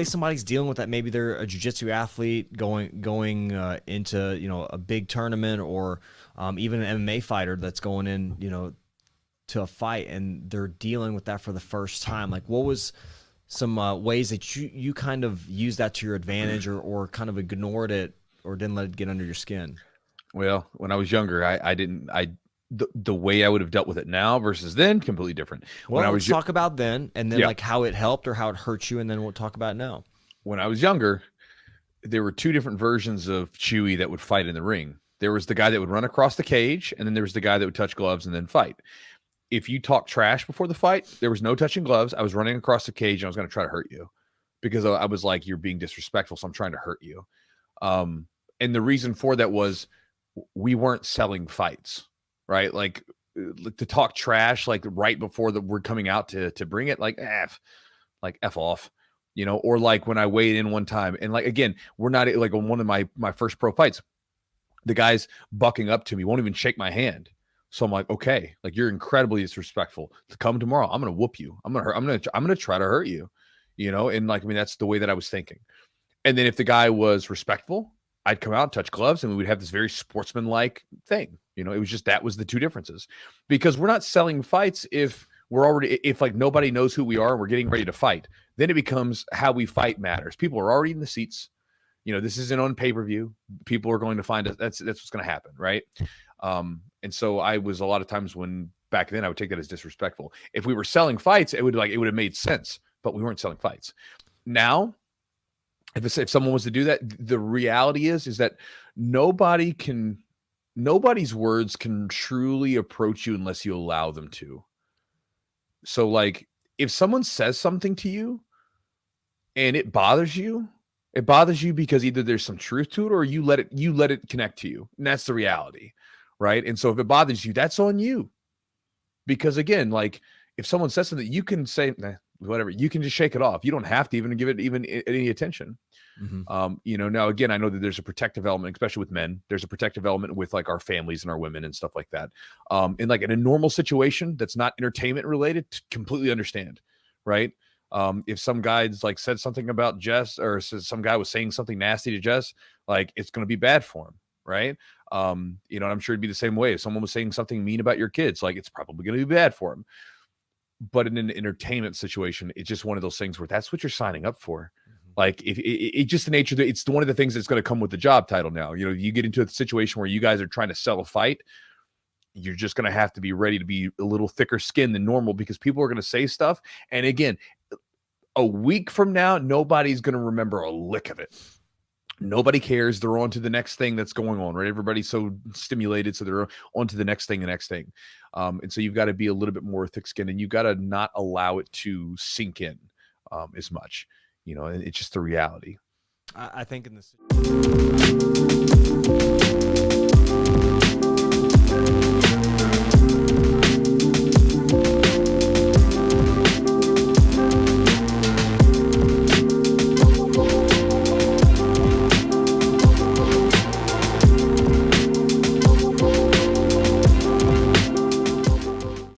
say somebody's dealing with that. Maybe they're a jiu-jitsu athlete going into, you know, a big tournament, or even an MMA fighter that's going in, you know, to a fight, and they're dealing with that for the first time. Like, what was some ways that you kind of used that to your advantage, or kind of ignored it or didn't let it get under your skin? Well, when I was younger, the way I would have dealt with it now versus then, completely different. Well, let's talk about then, and then like how it helped or how it hurt you, and then we'll talk about it now. When I was younger, there were two different versions of Chewy that would fight in the ring. There was the guy that would run across the cage, and then there was the guy that would touch gloves and then fight. If you talk trash before the fight, there was no touching gloves. I was running across the cage, and I was going to try to hurt you because I was like, you're being disrespectful, so I'm trying to hurt you. And the reason for that was we weren't selling fights, right? Like, to talk trash, like right before we're coming out to bring it, like F off, you know. Or like when I weighed in one time, and like, again, we're not like on one of my first pro fights, the guy's bucking up to me, won't even shake my hand. So I'm like, okay, like, you're incredibly disrespectful. To come tomorrow, I'm going to whoop you. I'm going to try to hurt you, you know? And like, I mean, that's the way that I was thinking. And then if the guy was respectful, I'd come out and touch gloves, and we would have this very sportsman-like thing. You know, it was just, that was the two differences, because we're not selling fights if like nobody knows who we are and we're getting ready to fight. Then it becomes how we fight matters. People are already in the seats. You know, this isn't on pay-per-view. People are going to find us. That's what's going to happen, right? And so I was, a lot of times when back then, I would take that as disrespectful. If we were selling fights, it would have made sense, but we weren't selling fights. Now, if someone was to do that, the reality is that nobody's words can truly approach you unless you allow them to. So like, if someone says something to you and it bothers you because either there's some truth to it, or you let it connect to you. And that's the reality, right? And so if it bothers you, that's on you. Because again, like, if someone says something, you can say, nah, whatever, you can just shake it off. You don't have to even give it any attention. Mm-hmm. You know, now again, I know that there's a protective element, especially with men. There's a protective element with like our families and our women and stuff like that. And like in a normal situation that's not entertainment related, completely understand, right? If some guy's like said something about Jess, or some guy was saying something nasty to Jess, like, it's going to be bad for him, right? You know, I'm sure it'd be the same way if someone was saying something mean about your kids, like, it's probably going to be bad for him. But in an entertainment situation, it's just one of those things where that's what you're signing up for. Mm-hmm. Like, if it's just the nature that it's one of the things that's going to come with the job title now. You know, you get into a situation where you guys are trying to sell a fight, you're just going to have to be ready to be a little thicker skinned than normal, because people are going to say stuff. And again, a week from now, nobody's going to remember a lick of it. Nobody cares. They're on to the next thing that's going on, right? Everybody's so stimulated, so they're on to the next thing. And so you've got to be a little bit more thick-skinned, and you've got to not allow it to sink in as much, you know, and it's just the reality. I think in this